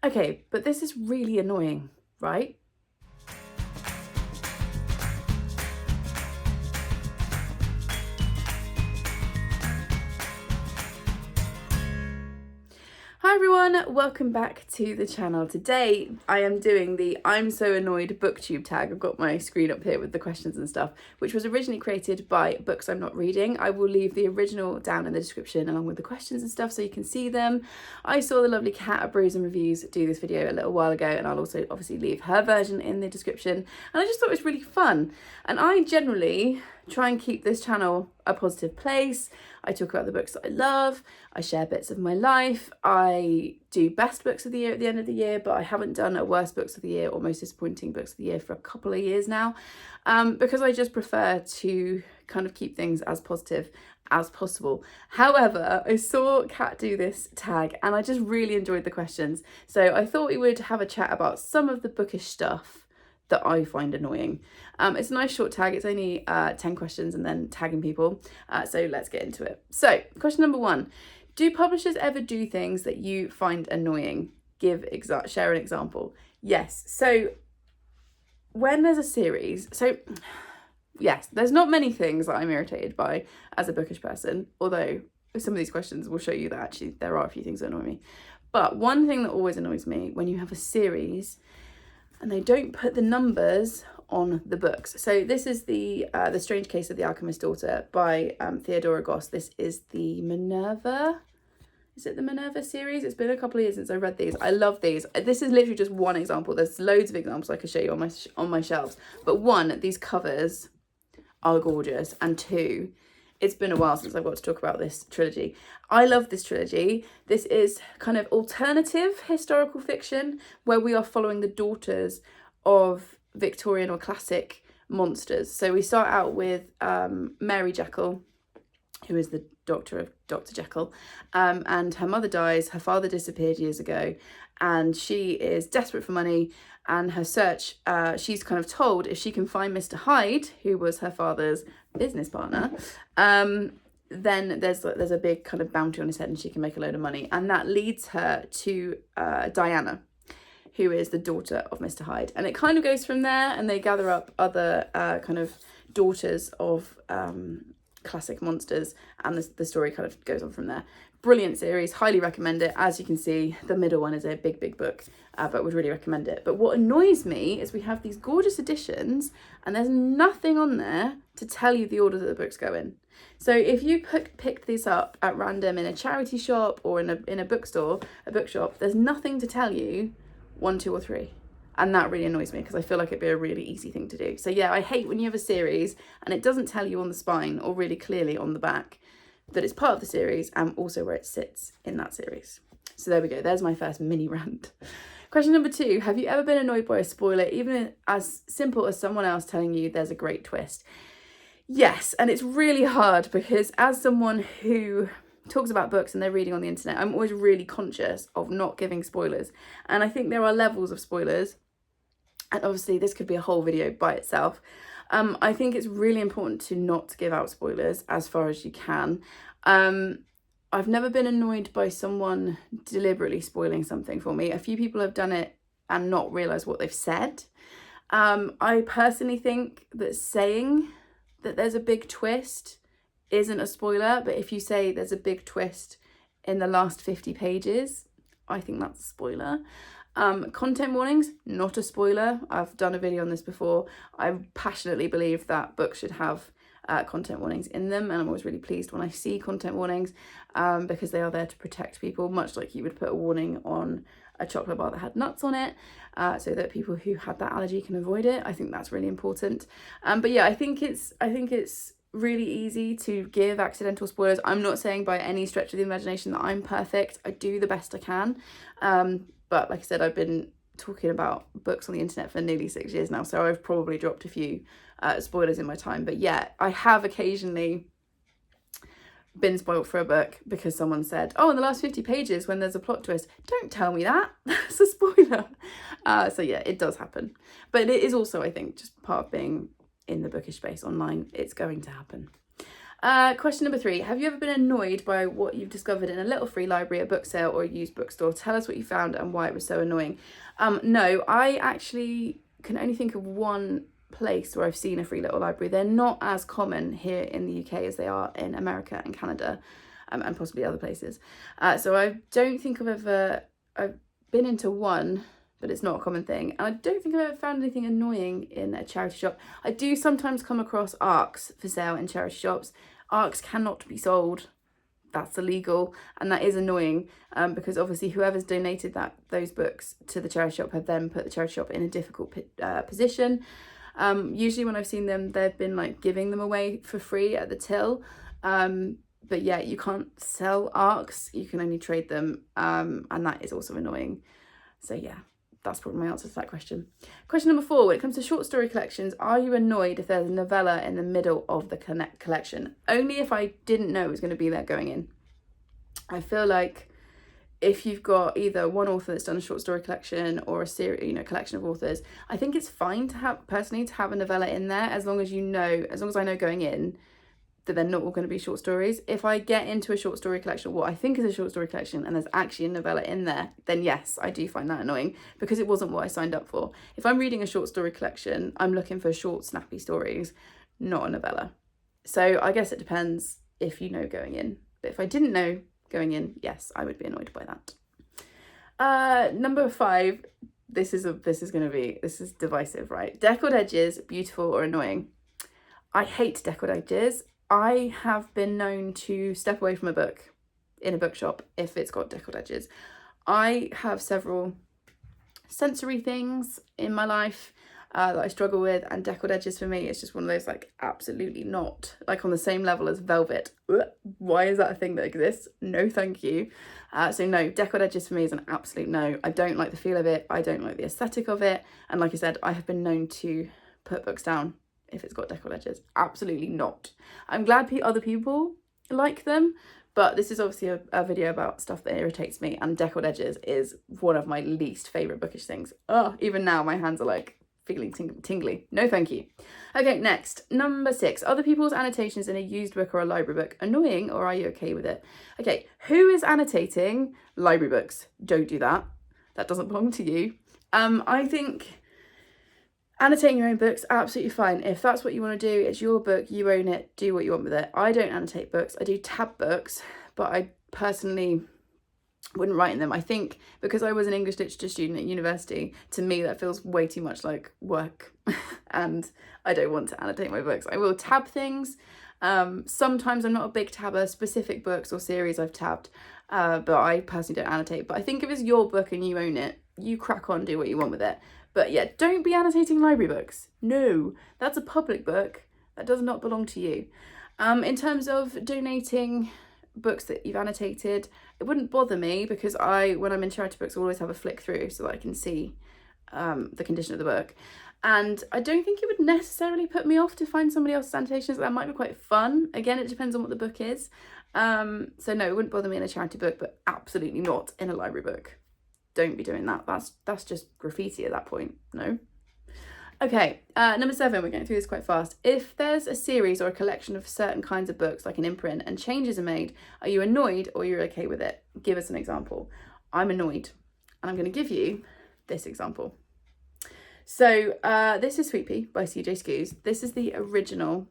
Okay, but this is really annoying, right? Hi everyone, welcome back to the channel. Today I am doing the I'm so annoyed booktube tag. I've got my screen up here with the questions and stuff, which was originally created by Books I'm Not Reading. I will leave the original down in the description along with the questions and stuff so you can see them. I saw the lovely Cat at Brews and Reviews do this video a little while ago, and I'll also obviously leave her version in the description. And I just thought it was really fun. And I generally try and keep this channel a positive place. I talk about the books that I love, I share bits of my life, I do best books of the year at the end of the year, but I haven't done a worst books of the year or most disappointing books of the year for a couple of years now, because I just prefer to kind of keep things as positive as possible. However, I saw Kat do this tag and I just really enjoyed the questions, so I thought we would have a chat about some of the bookish stuff that I find annoying. It's a nice short tag. It's only 10 questions and then tagging people. So let's get into it. So question number 1, do publishers ever do things that you find annoying? Share an example. Yes. So when there's a series, yes, there's not many things that I'm irritated by as a bookish person, although some of these questions will show you that actually there are a few things that annoy me. But one thing that always annoys me when you have a series and they don't put the numbers on the books. So this is the Strange Case of the Alchemist's Daughter by Theodora Goss. This is the Minerva. Is it the Minerva series? It's been a couple of years since I read these. I love these. This is literally just one example. There's loads of examples I could show you on my shelves. But 1, these covers are gorgeous, and 2, it's been a while since I've got to talk about this trilogy. I love this trilogy. This is kind of alternative historical fiction where we are following the daughters of Victorian or classic monsters. So we start out with Mary Jekyll, who is the daughter of Dr. Jekyll, and her mother dies. Her father disappeared years ago, and she is desperate for money. And her search, she's kind of told if she can find Mr. Hyde, who was her father's business partner, then there's a big kind of bounty on his head and she can make a load of money. And that leads her to Diana, who is the daughter of Mr. Hyde. And it kind of goes from there, and they gather up other kind of daughters of classic monsters, and the story kind of goes on from there. Brilliant series, highly recommend it. As you can see, the middle one is a big book, but would really recommend it. But what annoys me is we have these gorgeous editions and there's nothing on there to tell you the order that the books go in. So if you picked these up at random in a charity shop or in a bookstore, a bookshop, there's nothing to tell you 1, 2 or 3. And that really annoys me because I feel like it'd be a really easy thing to do. So yeah, I hate when you have a series and it doesn't tell you on the spine or really clearly on the back that it's part of the series and also where it sits in that series. So there we go. There's my first mini rant. Question number 2, have you ever been annoyed by a spoiler, even as simple as someone else telling you there's a great twist? Yes, and it's really hard because as someone who talks about books and they're reading on the internet, I'm always really conscious of not giving spoilers. And I think there are levels of spoilers. And obviously this could be a whole video by itself. I think it's really important to not give out spoilers as far as you can. I've never been annoyed by someone deliberately spoiling something for me. A few people have done it and not realised what they've said. I personally think that saying that there's a big twist isn't a spoiler, but if you say there's a big twist in the last 50 pages, I think that's a spoiler. Content warnings, not a spoiler. I've done a video on this before. I passionately believe that books should have content warnings in them, and I'm always really pleased when I see content warnings because they are there to protect people, much like you would put a warning on a chocolate bar that had nuts on it, so that people who had that allergy can avoid it. I think that's really important. But yeah, I think it's really easy to give accidental spoilers. I'm not saying by any stretch of the imagination that I'm perfect. I do the best I can. But like I said, I've been talking about books on the internet for nearly 6 years now, so I've probably dropped a few spoilers in my time. But yeah, I have occasionally been spoiled for a book because someone said, oh, in the last 50 pages when there's a plot twist, don't tell me that, that's a spoiler. So yeah, it does happen. But it is also, I think, just part of being in the bookish space online, it's going to happen. Question number 3. Have you ever been annoyed by what you've discovered in a little free library, a book sale, or a used bookstore? Tell us what you found and why it was so annoying. No, I actually can only think of one place where I've seen a free little library. They're not as common here in the UK as they are in America and Canada, and possibly other places. So I don't think I've been into one, but it's not a common thing. And I don't think I've ever found anything annoying in a charity shop. I do sometimes come across ARCs for sale in charity shops. ARCs cannot be sold. That's illegal, and that is annoying, because obviously whoever's donated those books to the charity shop have then put the charity shop in a difficult position. Usually when I've seen them, they've been like giving them away for free at the till. But yeah, you can't sell ARCs, you can only trade them, and that is also annoying. So yeah, that's probably my answer to that question. Question number 4, when it comes to short story collections, are you annoyed if there's a novella in the middle of the collection? Only if I didn't know it was going to be there going in. I feel like if you've got either one author that's done a short story collection or a series, collection of authors, I think it's fine to have a novella in there, as long as I know going in that they're not all going to be short stories. If I get into a short story collection, what I think is a short story collection, and there's actually a novella in there, then yes, I do find that annoying, because it wasn't what I signed up for. If I'm reading a short story collection, I'm looking for short, snappy stories, not a novella. So I guess it depends if you know going in. But if I didn't know going in, yes, I would be annoyed by that. Number 5, this is divisive, right? Deckled edges, beautiful or annoying? I hate deckled edges. I have been known to step away from a book in a bookshop if it's got deckled edges. I have several sensory things in my life that I struggle with, and deckled edges for me, it's just one of those, like, absolutely not, like, on the same level as velvet. Why is that a thing that exists? No thank you. So no, deckled edges for me is an absolute no. I don't like the feel of it, I don't like the aesthetic of it, and like I said, I have been known to put books down if it's got deckled edges. Absolutely not. I'm glad other people like them, but this is obviously a video about stuff that irritates me, and deckled edges is one of my least favourite bookish things. Oh, even now my hands are like feeling tingly. No thank you. Okay, next, number 6, other people's annotations in a used book or a library book, annoying or are you okay with it? Okay, who is annotating library books? Don't do that. That doesn't belong to you. I think annotating your own books, absolutely fine. If that's what you want to do, it's your book, you own it, do what you want with it. I don't annotate books, I do tab books, but I personally wouldn't write in them. I think because I was an English literature student at university, to me that feels way too much like work and I don't want to annotate my books. I will tab things. Sometimes I'm not a big tabber, specific books or series I've tabbed, but I personally don't annotate. But I think if it's your book and you own it, you crack on, do what you want with it. But yeah, don't be annotating library books. No, that's a public book. That does not belong to you. In terms of donating books that you've annotated, it wouldn't bother me, because when I'm in charity books, I always have a flick through so that I can see the condition of the book. And I don't think it would necessarily put me off to find somebody else's annotations. That might be quite fun. Again, it depends on what the book is. So no, it wouldn't bother me in a charity book, but absolutely not in a library book. Don't be doing that. That's just graffiti at that point. No. Okay, number 7, we're going through this quite fast. If there's a series or a collection of certain kinds of books, like an imprint, and changes are made, are you annoyed or you're okay with it? Give us an example. I'm annoyed, and I'm going to give you this example. So this is Sweet Pea by CJ Scoos. This is the original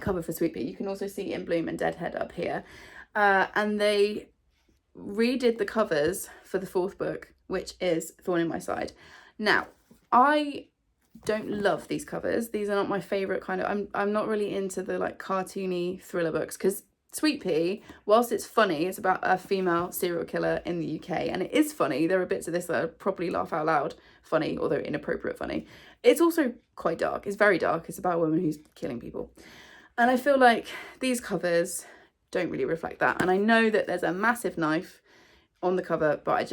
cover for Sweet Pea. You can also see In Bloom and Deadhead up here. And they redid the covers for the 4th book, which is Thorn in My Side. Now, I don't love these covers. These are not my favourite kind of... I'm not really into the like cartoony thriller books, because Sweet Pea, whilst it's funny, it's about a female serial killer in the UK, and it is funny. There are bits of this that are properly laugh out loud funny, although inappropriate funny. It's also quite dark. It's very dark. It's about a woman who's killing people. And I feel like these covers don't really reflect that. And I know that there's a massive knife on the cover, but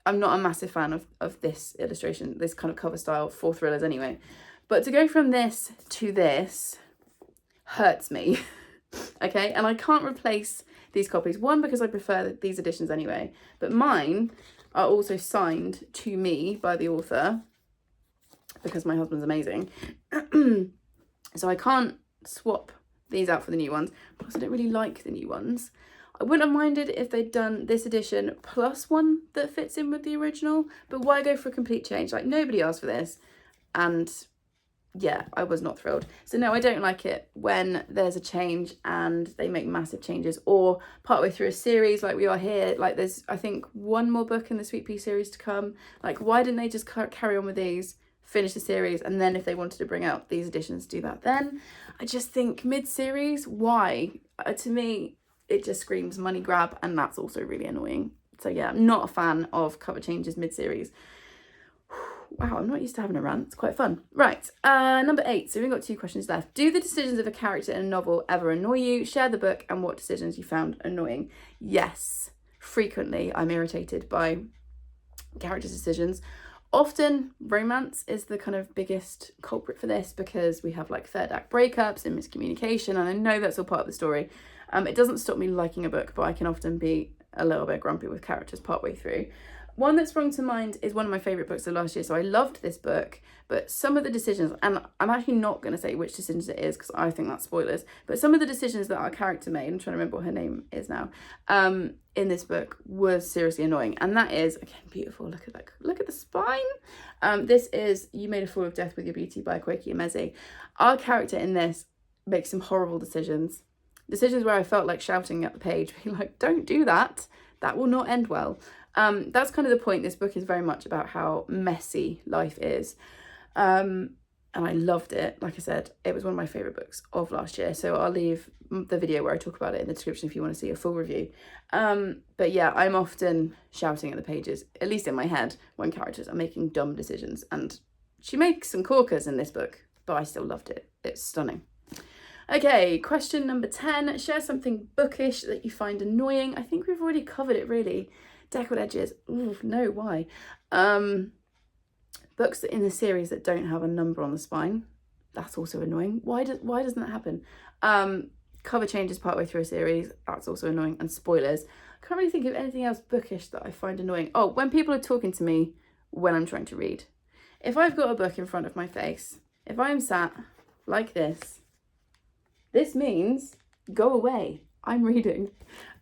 I'm not a massive fan of this illustration, this kind of cover style for thrillers anyway. But to go from this to this hurts me. Okay, and I can't replace these copies. One, because I prefer these editions anyway, but mine are also signed to me by the author, because my husband's amazing. So I can't swap these out for the new ones. Plus, I don't really like the new ones. I wouldn't have minded if they'd done this edition plus one that fits in with the original, but why go for a complete change? Like, nobody asked for this, and yeah, I was not thrilled. So no, I don't like it when there's a change and they make massive changes, or partway through a series like we are here. Like, there's, I think, one more book in the Sweet Pea series to come. Like, why didn't they just carry on with these, finish the series, and then if they wanted to bring out these editions, do that then? I just think mid-series, why? To me, it just screams money grab, and that's also really annoying. So yeah, I'm not a fan of cover changes mid-series. Wow, I'm not used to having a rant. It's quite fun. Right, number 8. So we've got 2 questions left. Do the decisions of a character in a novel ever annoy you? Share the book and what decisions you found annoying. Yes, frequently I'm irritated by characters' decisions. Often romance is the kind of biggest culprit for this, because we have like third act breakups and miscommunication, and I know that's all part of the story. It doesn't stop me liking a book, but I can often be a little bit grumpy with characters partway through. One that sprung to mind is one of my favourite books of last year. So I loved this book, but some of the decisions, and I'm actually not going to say which decisions it is because I think that's spoilers, but some of the decisions that our character made, I'm trying to remember what her name is now, in this book was seriously annoying. And that is, again, beautiful. Look at that. Look at the spine. This is You Made a Fool of Death with Your Beauty by Kweki Emezi. Our character in this makes some horrible decisions. Decisions where I felt like shouting at the page, being like, don't do that. That will not end well. That's kind of the point. This book is very much about how messy life is. And I loved it. Like I said, it was one of my favourite books of last year. So I'll leave the video where I talk about it in the description if you want to see a full review. But yeah, I'm often shouting at the pages, at least in my head, when characters are making dumb decisions. And she makes some corkers in this book, but I still loved it. It's stunning. Okay, question number 10. Share something bookish that you find annoying. I think we've already covered it, really. Deckled edges. Ooh, no, why? Books in the series that don't have a number on the spine. That's also annoying. Why doesn't that happen? Cover changes partway through a series. That's also annoying. And spoilers. I can't really think of anything else bookish that I find annoying. Oh, when people are talking to me when I'm trying to read. If I've got a book in front of my face, if I'm sat like this means go away. I'm reading.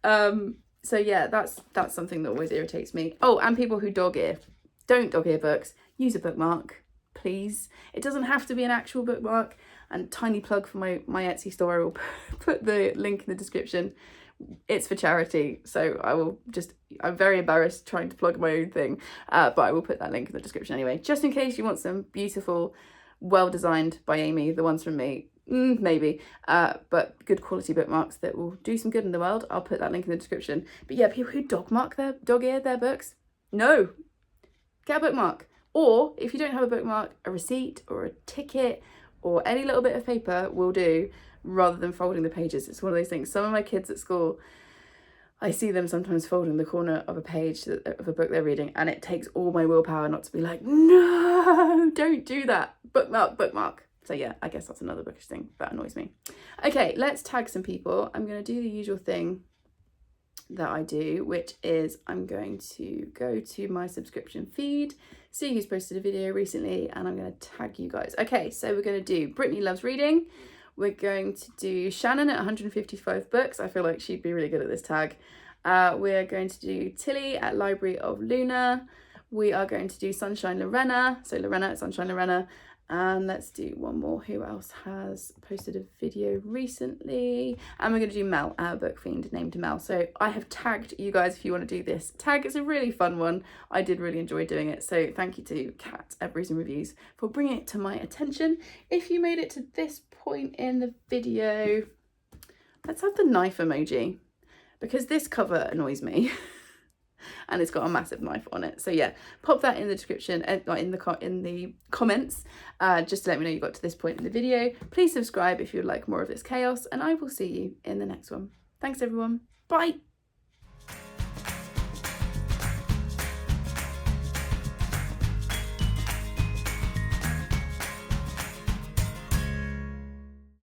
So yeah, that's something that always irritates me. Oh, and people who dog ear. Don't dog ear books. Use a bookmark, please. It doesn't have to be an actual bookmark. And tiny plug for my Etsy store. I will put the link in the description. It's for charity, so I'm very embarrassed trying to plug my own thing, but I will put that link in the description anyway, just in case you want some beautiful, well designed by Amy, the ones from me. Maybe, but good quality bookmarks that will do some good in the world. I'll put that link in the description. But yeah, people who dog ear their books, no, get a bookmark. Or if you don't have a bookmark, a receipt or a ticket or any little bit of paper will do, rather than folding the pages. It's one of those things. Some of my kids at school, I see them sometimes folding the corner of a page of a book they're reading, and it takes all my willpower not to be like, no, don't do that. Bookmark. So yeah, I guess that's another bookish thing that annoys me. Okay, let's tag some people. I'm going to do the usual thing that I do, which is I'm going to go to my subscription feed, see who's posted a video recently, and I'm going to tag you guys. Okay, so we're going to do Brittany Loves Reading. We're going to do Shannon at 155 books. I feel like she'd be really good at this tag. We're going to do Tilly at Library of Luna. We are going to do Sunshine Lorena. So Lorena at Sunshine Lorena. And let's do one more. Who else has posted a video recently? And we're going to do Mel, our book fiend named Mel. So I have tagged you guys if you want to do this tag. It's a really fun one. I did really enjoy doing it. So thank you to Kat at Brews and Reviews for bringing it to my attention. If you made it to this point in the video, let's have the knife emoji, because this cover annoys me. And it's got a massive knife on it. So yeah, pop that in the description, in the comments, just to let me know you got to this point in the video. Please subscribe if you'd like more of this chaos, and I will see you in the next one. Thanks everyone. Bye.